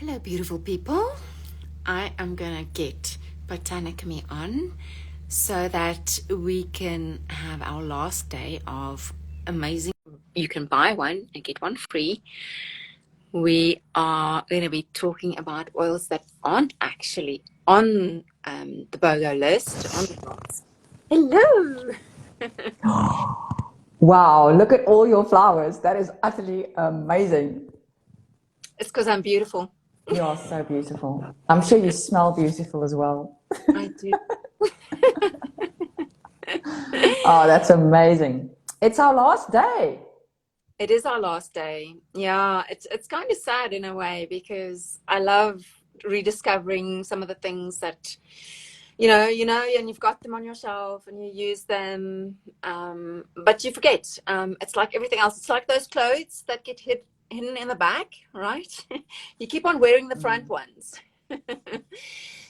Hello, beautiful people. I am going to get Botanicamy on so that we can have our last day of amazing. You can buy one and get one free. We are going to be talking about oils that aren't actually on the BOGO list. On the box. Hello. Wow, look at all your flowers. That is utterly amazing. It's because I'm beautiful. You are so beautiful. I'm sure you smell beautiful as well. I do. Oh, that's amazing. It's our last day. It is our last day. Yeah, it's kind of sad in a way because I love rediscovering some of the things that and you've got them on your shelf and you use them, but you forget. It's like everything else. It's like those clothes that get hidden in the back, right? You keep on wearing the front ones.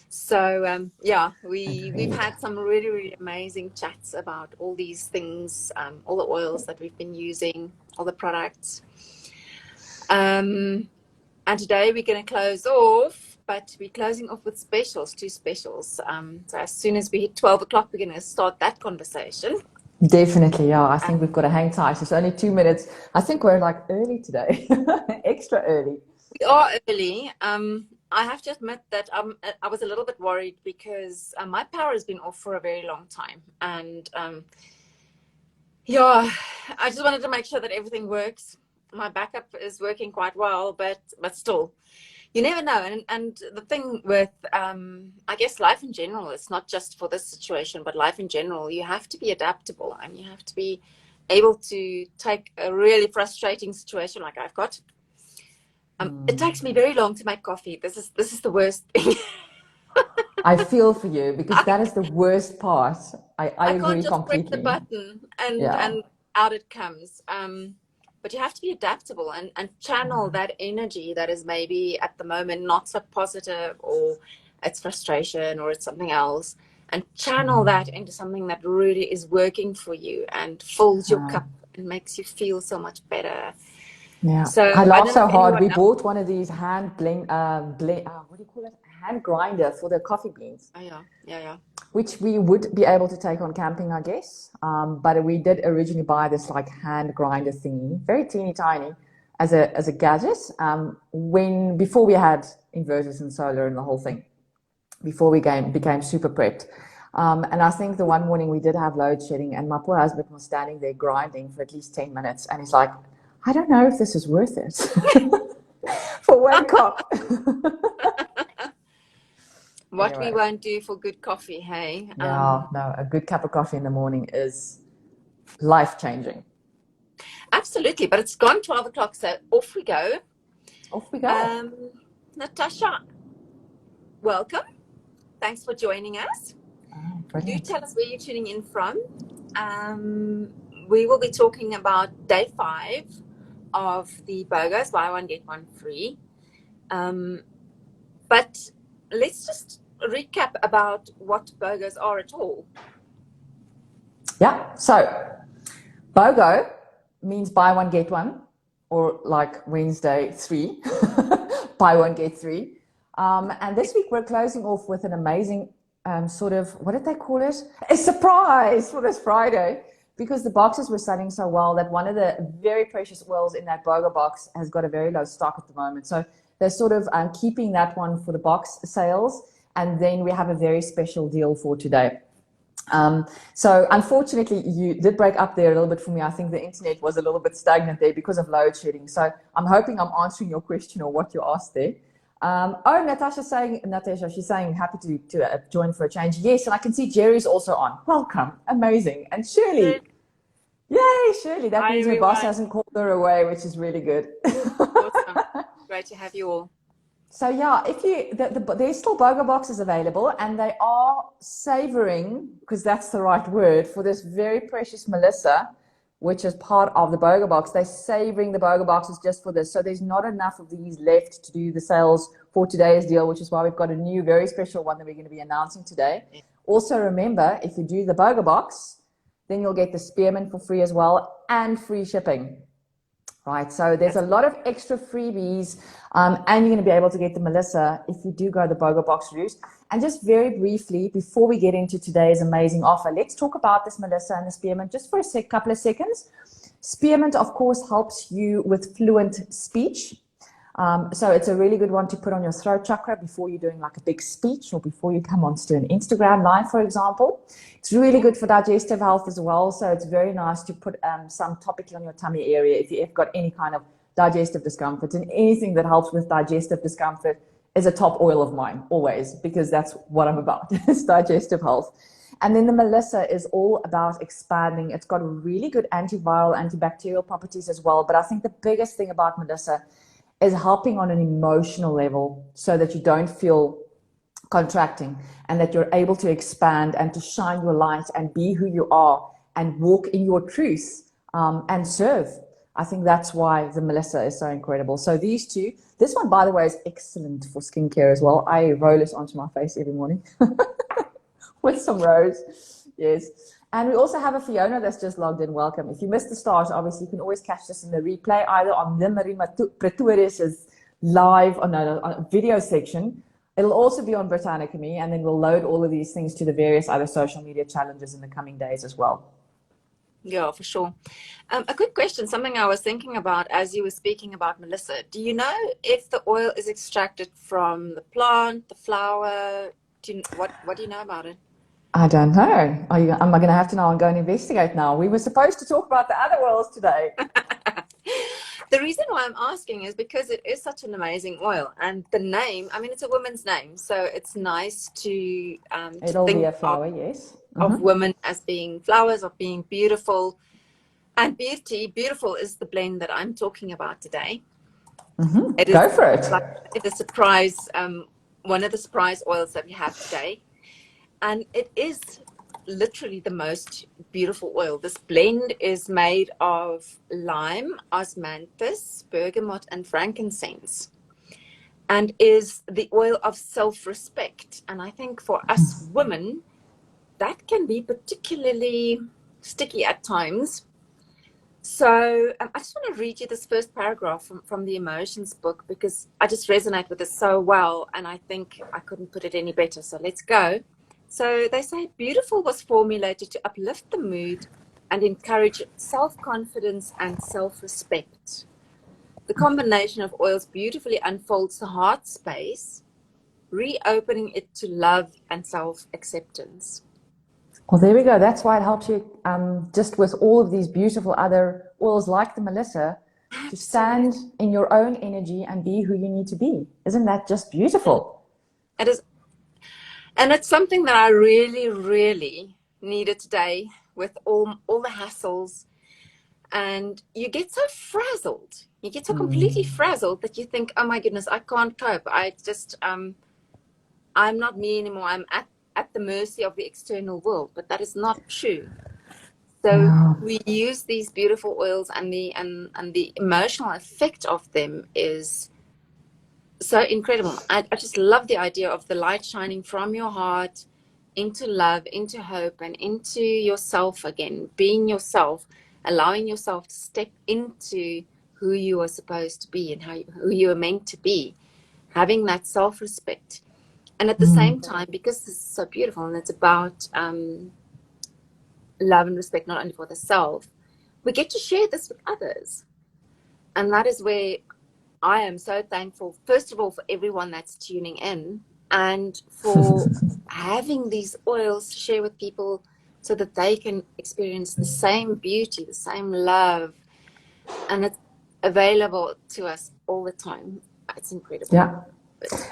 So yeah, we've Agreed. had some really amazing chats about all these things, all the oils that we've been using, all the products. And today we're going to close off, but we're closing off with specials, two specials. So as soon as we hit 12 o'clock, we're going to start that conversation. Definitely, yeah. I think we've got to hang tight. It's only 2 minutes. I think we're like early today, extra early. We are early. I have to admit that I was a little bit worried because my power has been off for a very long time. And yeah, I just wanted to make sure that everything works. My backup is working quite well, but still, you never know. And the thing with, I guess, life in general, it's not just for this situation, but life in general, you have to be adaptable and you have to be able to take a really frustrating situation like I've got. It takes me very long to make coffee. This is the worst thing. I feel for you because that is the worst part. I I can't agree just press the completely. button and Yeah. out it comes. But you have to be adaptable and channel that energy that is maybe at the moment not so positive, or it's frustration, or it's something else, and channel that into something that really is working for you and fills your cup and makes you feel so much better. Yeah, I So I laugh don't know so if hard. anyone We else. bought one of these what do you call it? Hand grinder for the coffee beans, Oh yeah. which we would be able to take on camping, I guess. But we did originally buy this like hand grinder thingy, very teeny tiny, as a gadget. When before we had inverters and solar and the whole thing, before we became super prepped. And I think the one morning we did have load shedding, and my poor husband was standing there grinding for at least 10 minutes, and he's like, I don't know if this is worth it for one cup. What we Anyway, won't do for good coffee, hey? yeah, no, a good cup of coffee in the morning is life changing. Absolutely, but it's gone 12 o'clock, so off we go. Off we go. Natasha, welcome. Thanks for joining us. Oh, Do brilliant. tell us where you're tuning in from. Um, we will be talking about day 5 of the BOGOs, buy one, get one free. But let's just recap about what BOGOs are at all. Yeah, so BOGO means buy one, get one, or like Wednesday, three, buy one, get three. And this week we're closing off with an amazing sort of, what did they call it? A surprise for this Friday, because the boxes were selling so well that one of the very precious oils in that BOGO box has got a very low stock at the moment. So they're sort of keeping that one for the box sales. And then we have a very special deal for today. So unfortunately, you did break up there a little bit for me. I think the internet was a little bit stagnant there because of load shedding. So I'm hoping I'm answering your question or what you asked there. Natasha, she's saying happy to join for a change. Yes, and I can see Jerry's also on. Welcome, amazing. And Shirley, Good. yay, Shirley. That Hi, means her boss everyone. hasn't called her away, which is really good. Awesome. Great to have you all. So yeah, if you there's still BOGO boxes available, and they are savoring, because that's the right word for this very precious Melissa, which is part of the BOGO box. They're savoring the BOGO boxes just for this. So there's not enough of these left to do the sales for today's deal, which is why we've got a new, very special one that we're going to be announcing today. Also, remember, if you do the BOGO box, then you'll get the spearmint for free as well and free shipping. Right, so there's a lot of extra freebies, and you're going to be able to get the Melissa if you do go the BOGO box route. And just very briefly, before we get into today's amazing offer, let's talk about this Melissa and the spearmint just for a couple of seconds. Spearmint, of course, helps you with fluent speech. So it's a really good one to put on your throat chakra before you're doing like a big speech or before you come onto an Instagram live, for example. It's really good for digestive health as well. So it's very nice to put some topically on your tummy area if you've got any kind of digestive discomfort. And anything that helps with digestive discomfort is a top oil of mine, always, because that's what I'm about. It's digestive health. And then the Melissa is all about expanding. It's got really good antiviral, antibacterial properties as well. But I think the biggest thing about Melissa is helping on an emotional level so that you don't feel contracting and that you're able to expand and to shine your light and be who you are and walk in your truth and serve. I think that's why the Melissa is so incredible. So these two, this one, by the way, is excellent for skincare as well. I roll it onto my face every morning with some rose. Yes. And we also have a Fiona that's just logged in. Welcome. If you missed the start, obviously you can always catch this in the replay, either on the Marima Pretorius' live on a video section. It'll also be on Britannica.me, and then we'll load all of these things to the various other social media challenges in the coming days as well. Yeah, for sure. A quick question, something I was thinking about as you were speaking about Melissa. Do you know if the oil is extracted from the plant, the flower? What do you know about it? I don't know. Am I going to have to now and go and investigate now? We were supposed to talk about the other oils today. The reason why I'm asking is because it is such an amazing oil, and the name, I mean, it's a woman's name, so it's nice to It'll think be a flower, yes. of women as being flowers, of being beautiful. And beautiful is the blend that I'm talking about today. It is Go for it. like the surprise, one of the surprise oils that we have today. And it is literally the most beautiful oil. This blend is made of lime, osmanthus, bergamot, and frankincense, and is the oil of self-respect. And I think for us women, that can be particularly sticky at times. So I just want to read you this first paragraph from the Emotions book, because I just resonate with it so well, and I think I couldn't put it any better. So let's go. So they say, beautiful was formulated to uplift the mood and encourage self-confidence and self-respect. The combination of oils beautifully unfolds the heart space, reopening it to love and self-acceptance. Well, there we go. That's why it helps you just with all of these beautiful other oils like the Melissa to stand in your own energy and be who you need to be. Isn't that just beautiful? It is. And it's something that I really, really needed today with all the hassles. And you get so frazzled. You get so completely frazzled that you think, oh my goodness, I can't cope. I just, I'm not me anymore. I'm at the mercy of the external world. But that is not true. So we use these beautiful oils, and the emotional effect of them is so incredible. I just love the idea of the light shining from your heart into love, into hope, and into yourself again, being yourself, allowing yourself to step into who you are supposed to be and who you are meant to be, having that self-respect. And at the same time, because this is so beautiful and it's about love and respect, not only for the self, we get to share this with others. And that is where I am so thankful, first of all, for everyone that's tuning in, and for having these oils to share with people so that they can experience the same beauty, the same love, and it's available to us all the time. It's incredible. Yeah.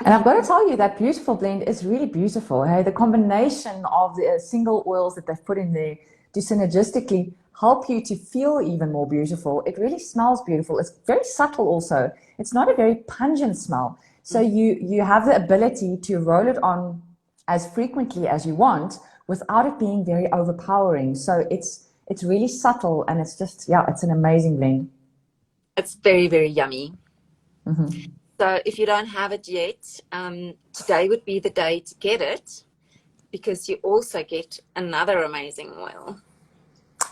And I've got to tell you, that beautiful blend is really beautiful. Hey, the combination of the single oils that they've put in there to synergistically help you to feel even more beautiful. It really smells beautiful. It's very subtle also. It's not a very pungent smell. So you have the ability to roll it on as frequently as you want without it being very overpowering. So it's really subtle, and it's just, yeah, it's an amazing blend. It's very, very yummy. So if you don't have it yet, today would be the day to get it, because you also get another amazing oil.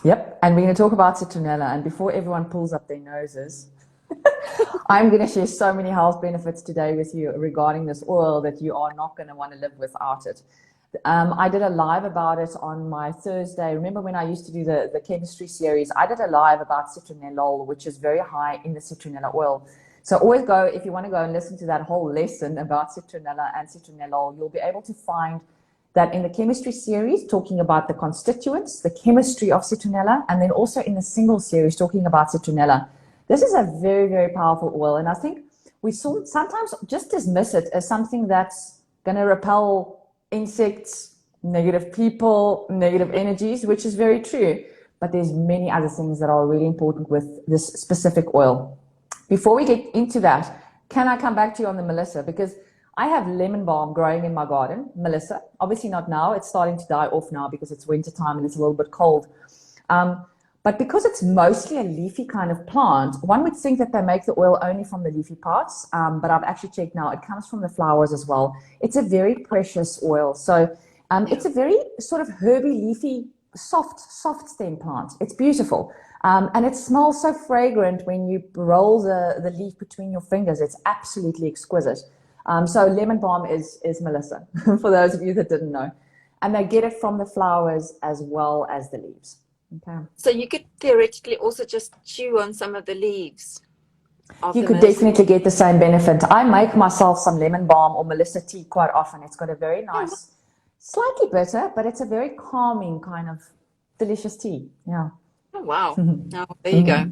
Yep. And we're going to talk about citronella. And before everyone pulls up their noses, I'm going to share so many health benefits today with you regarding this oil that you are not going to want to live without it. I did a live about it on my Thursday. Remember when I used to do the chemistry series? I did a live about citronellol, which is very high in the citronella oil. So always go, if you want to go and listen to that whole lesson about citronella and citronellol, you'll be able to find that in the chemistry series, talking about the constituents, the chemistry of citronella, and then also in the single series, talking about citronella. This is a very, very powerful oil. And I think we sometimes just dismiss it as something that's going to repel insects, negative people, negative energies, which is very true. But there's many other things that are really important with this specific oil. Before we get into that, can I come back to you on the Melissa? Because I have lemon balm growing in my garden, Melissa. Obviously not now. It's starting to die off now because it's winter time and it's a little bit cold. But because it's mostly a leafy kind of plant, one would think that they make the oil only from the leafy parts. But I've actually checked now. It comes from the flowers as well. It's a very precious oil. So it's a very sort of herby, leafy, soft stem plant. It's beautiful. And it smells so fragrant when you roll the leaf between your fingers. It's absolutely exquisite. So lemon balm is Melissa, for those of you that didn't know. And they get it from the flowers as well as the leaves. Okay. So you could theoretically also just chew on some of the leaves. You could definitely get the same benefit. I make myself some lemon balm or Melissa tea quite often. It's got a very nice, slightly bitter, but it's a very calming kind of delicious tea. Yeah. Oh, wow. Oh, there you go.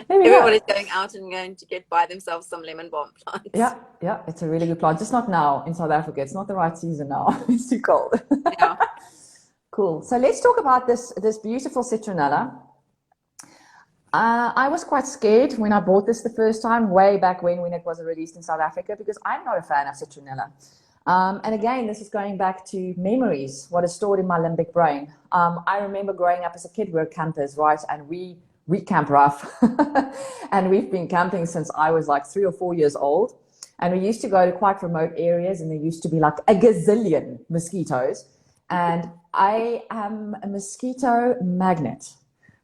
Everybody's going out and going to buy themselves some lemon balm plants. Yeah, it's a really good plant. Just not now in South Africa. It's not the right season now. It's too cold. Yeah. Cool. So let's talk about this beautiful citronella. I was quite scared when I bought this the first time, way back when it was released in South Africa, because I'm not a fan of citronella. And again, this is going back to memories, what is stored in my limbic brain. I remember growing up as a kid, we're campers, right? And we camp rough. And we've been camping since I was like 3 or 4 years old. And we used to go to quite remote areas, and there used to be like a gazillion mosquitoes. And I am a mosquito magnet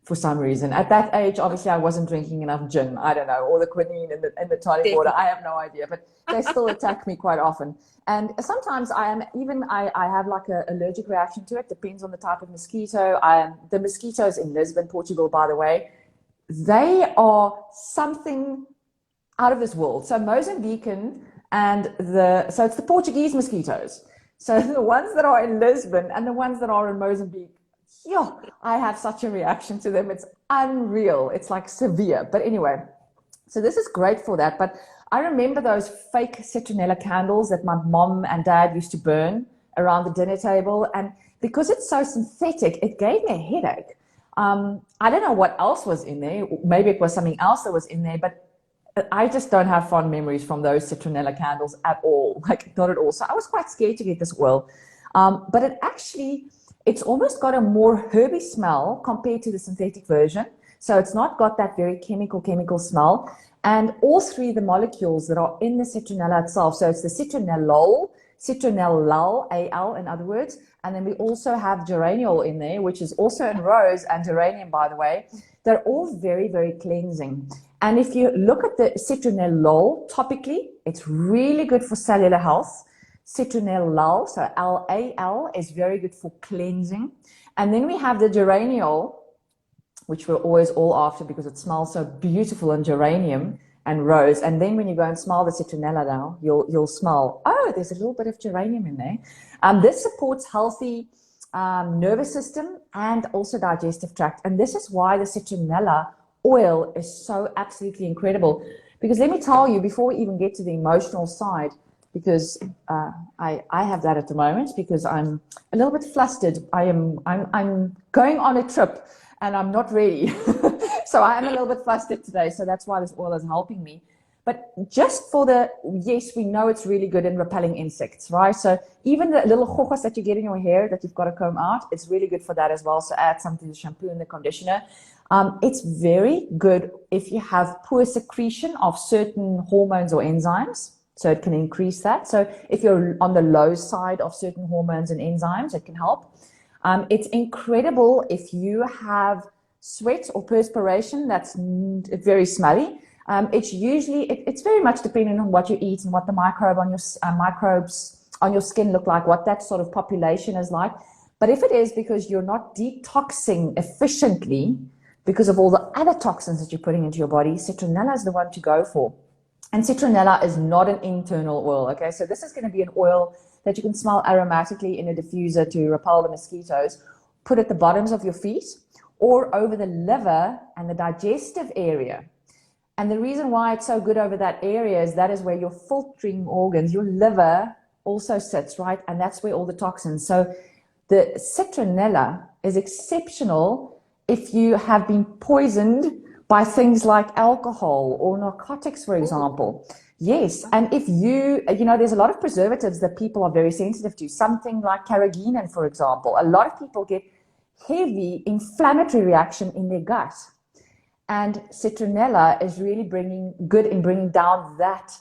for some reason. At that age, obviously, I wasn't drinking enough gin. I don't know, or the quinine in the tonic water. I have no idea, but they still attack me quite often. And sometimes I have like an allergic reaction to it. Depends on the type of mosquito. The mosquitoes in Lisbon, Portugal, by the way, they are something out of this world. So Mozambican so it's the Portuguese mosquitoes. So the ones that are in Lisbon and the ones that are in Mozambique, yeah, I have such a reaction to them. It's unreal. It's like severe. But anyway, so this is great for that. But I remember those fake citronella candles that my mom and dad used to burn around the dinner table. And because it's so synthetic, it gave me a headache. I don't know what else was in there. Maybe it was something else that was in there, but I just don't have fond memories from those citronella candles at all, like not at all. So I was quite scared to get this oil. But it's almost got a more herby smell compared to the synthetic version. So it's not got that very chemical smell. And all three of the molecules that are in the citronella itself, so it's the citronellol, Al, in other words, and then we also have geraniol in there, which is also in rose and geranium, by the way. They're all very, very cleansing. And if you look at the citronellol topically, it's really good for cellular health. Citronellal, so Lal, is very good for cleansing. And then we have the geraniol, which we're always all after because it smells so beautiful in geranium and rose. And then when you go and smell the citronella now, you'll smell, oh, there's a little bit of geranium in there. This supports healthy nervous system and also digestive tract. And this is why the citronella oil is so absolutely incredible. Because let me tell you, before we even get to the emotional side, because I have that at the moment because I'm a little bit flustered. I'm going on a trip and I'm not ready. So I am a little bit flustered today. So that's why this oil is helping me. But just for yes, we know it's really good in repelling insects, right? So even the little hojas that you get in your hair that you've got to comb out, it's really good for that as well. So add some to the shampoo and the conditioner. It's very good if you have poor secretion of certain hormones or enzymes. So it can increase that. So if you're on the low side of certain hormones and enzymes, it can help. It's incredible if you have sweat or perspiration, that's very smelly. It's very much dependent on what you eat and what the microbes on your skin look like, what that sort of population is like. But if it is because you're not detoxing efficiently because of all the other toxins that you're putting into your body, citronella is the one to go for. And citronella is not an internal oil, okay? So this is going to be an oil that you can smell aromatically in a diffuser to repel the mosquitoes. Put at the bottoms of your feet or over the liver and the digestive area. And the reason why it's so good over that area is that is where your filtering organs, your liver also sits, right? And that's where all the toxins. So the citronella is exceptional if you have been poisoned by things like alcohol or narcotics, for example. Yes, and if there's a lot of preservatives that people are very sensitive to, something like carrageenan, for example. A lot of people get heavy inflammatory reaction in their gut. And citronella is really bringing down that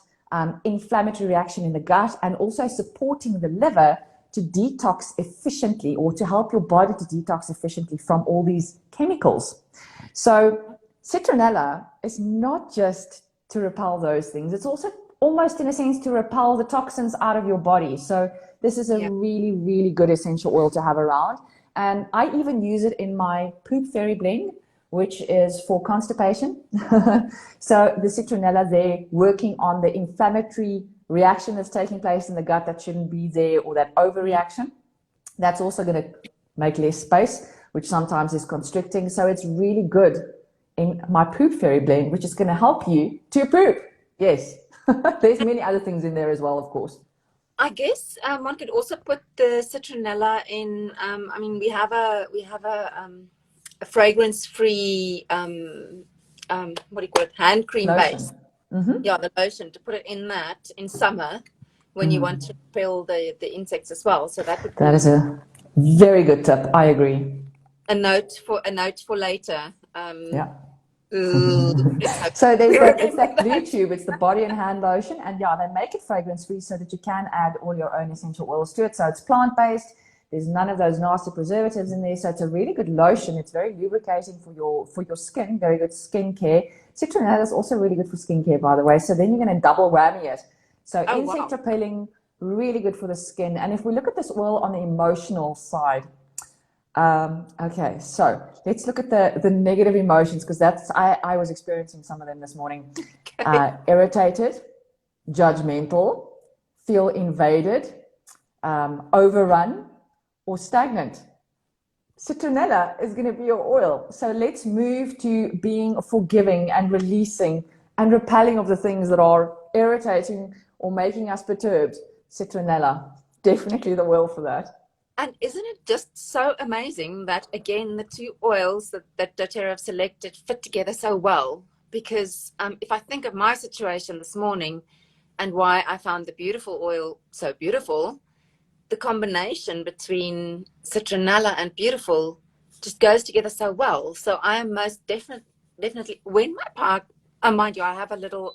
inflammatory reaction in the gut and also supporting the liver to detox efficiently or to help your body to detox efficiently from all these chemicals. So citronella is not just to repel those things. It's also almost in a sense to repel the toxins out of your body. So this is a really, really good essential oil to have around. And I even use it in my poop fairy blend, which is for constipation. So the citronella there working on the inflammatory reaction that's taking place in the gut that shouldn't be there, or that overreaction. That's also going to make less space, which sometimes is constricting. So it's really good in my poop fairy blend, which is going to help you to poop. Yes. There's many other things in there as well, of course. I guess one could also put the citronella in. We have a fragrance-free what do you call it? Hand cream Lotion. base. Mm-hmm. Yeah, the lotion, to put it in that in summer when you want to repel the insects as well. So that would be That is a very good tip. I agree. a note for later. Yeah. Let's So it's that blue that. tube, it's the body and hand lotion, and they make it fragrance free so that you can add all your own essential oils to it. So it's plant based. There's none of those nasty preservatives in there. So it's a really good lotion. It's very lubricating for your skin, very good skin care. Citronella is also really good for skincare, by the way. So then you're going to double whammy it. So insect repelling, really good for the skin. And if we look at this oil on the emotional side, okay, so let's look at the negative emotions, because I was experiencing some of them this morning. Okay. Irritated, judgmental, feel invaded, overrun, or stagnant. Citronella is going to be your oil. So let's move to being forgiving and releasing and repelling of the things that are irritating or making us perturbed. Citronella, definitely the oil for that. And isn't it just so amazing that, again, the two oils that doTERRA have selected fit together so well? Because if I think of my situation this morning and why I found the beautiful oil so beautiful, the combination between citronella and beautiful just goes together so well. So I am most definitely when my park. Mind you, I have a little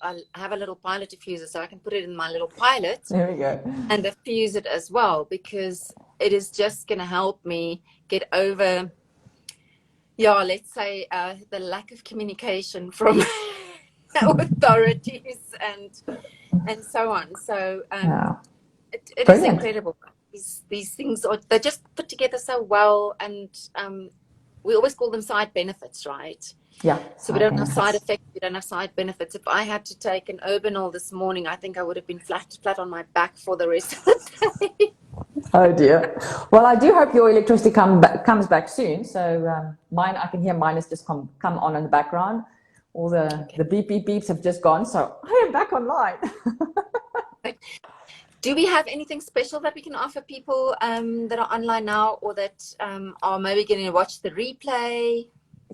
pilot diffuser, so I can put it in my little pilot. There we go. And diffuse it as well, because it is just going to help me get over, let's say, the lack of communication from authorities and so on. So it is incredible. These things they just put together so well, and we always call them side benefits, right? Yeah. So we don't have side effects, we don't have side benefits. If I had to take an Urbanol this morning, I think I would have been flat on my back for the rest of the day. Oh dear. Well, I do hope your electricity comes back soon. So mine, I can hear mine has just come on in the background. All the beep beeps have just gone. So I am back online. Do we have anything special that we can offer people that are online now, or that are maybe going to watch the replay?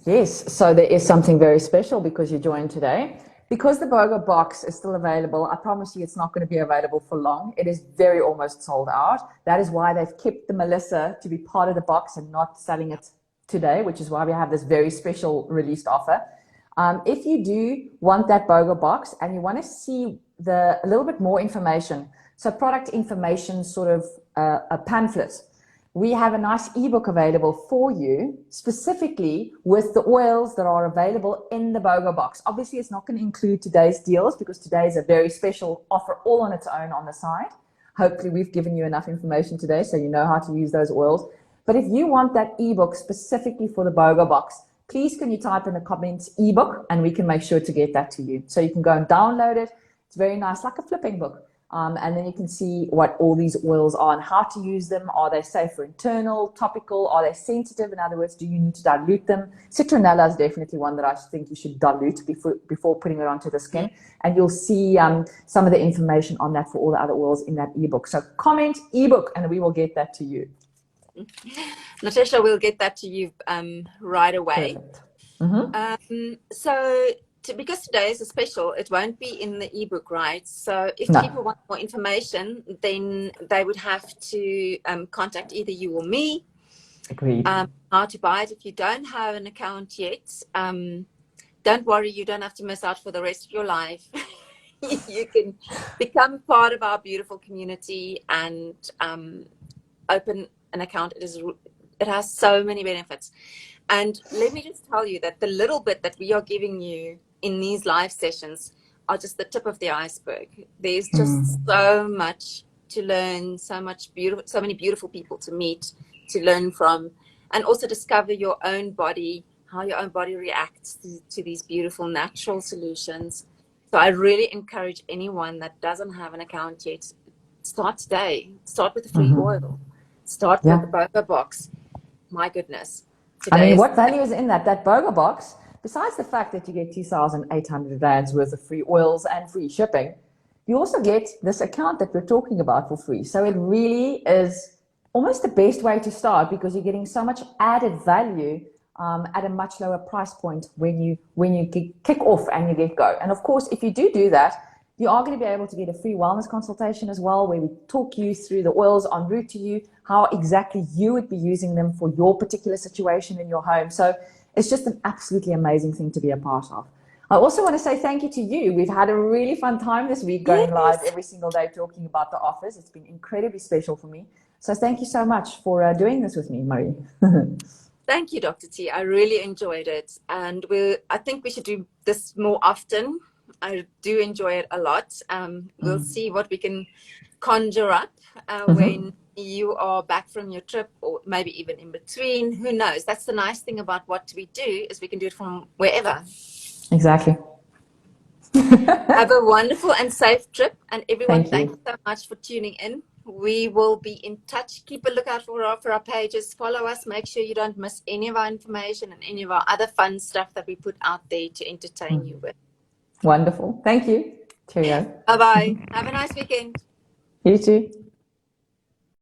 Yes, so there is something very special because you joined today. Because the BOGO box is still available, I promise you it's not going to be available for long. It is very almost sold out. That is why they've kept the Melissa to be part of the box and not selling it today, which is why we have this very special released offer. If you do want that BOGO box and you want to see a little bit more information, so product information, sort of a pamphlet, we have a nice ebook available for you, specifically with the oils that are available in the BOGO box. Obviously, it's not going to include today's deals because today is a very special offer all on its own on the side. Hopefully, we've given you enough information today so you know how to use those oils. But if you want that ebook specifically for the BOGO box, please can you type in the comments ebook and we can make sure to get that to you. So you can go and download it. It's very nice, like a flipping book. And then you can see what all these oils are and how to use them. Are they safe for internal, topical? Are they sensitive? In other words, do you need to dilute them? Citronella is definitely one that I think you should dilute before putting it onto the skin. And you'll see some of the information on that for all the other oils in that ebook. So comment ebook and we will get that to you. Natasha, we'll get that to you right away. Because today is a special, it won't be in the ebook, right? So if people want more information, then they would have to contact either you or me. Agreed. How to buy it. If you don't have an account yet, don't worry, you don't have to miss out for the rest of your life. You can become part of our beautiful community and open an account. It has so many benefits. And let me just tell you that the little bit that we are giving you in these live sessions are just the tip of the iceberg. There's just so much to learn, so many beautiful people to meet, to learn from, and also discover your own body, how your own body reacts to these beautiful natural solutions. So I really encourage anyone that doesn't have an account yet, start today. Start with the free oil. Start with the BOGO box. My goodness. I mean, what value is in that BOGO box? Besides the fact that you get 2,800 rands worth of free oils and free shipping, you also get this account that we're talking about for free. So it really is almost the best way to start because you're getting so much added value at a much lower price point when you kick off and you get go. And of course, if you do that, you are going to be able to get a free wellness consultation as well, where we talk you through the oils en route to you, how exactly you would be using them for your particular situation in your home. So it's just an absolutely amazing thing to be a part of. I also want to say thank you to you. We've had a really fun time this week going live every single day talking about the offers. It's been incredibly special for me. So thank you so much for doing this with me, Marie. Thank you, Dr. T. I really enjoyed it. And I think we should do this more often. I do enjoy it a lot. We'll see what we can conjure up when you are back from your trip, or maybe even in between. Who knows? That's the nice thing about what we do, is we can do it from wherever. Exactly. Have a wonderful and safe trip. And everyone, thank you so much for tuning in. We will be in touch. Keep a lookout for our pages. Follow us. Make sure you don't miss any of our information and any of our other fun stuff that we put out there to entertain you with. Wonderful. Thank you. Cheerio. Bye-bye. Have a nice weekend. You too.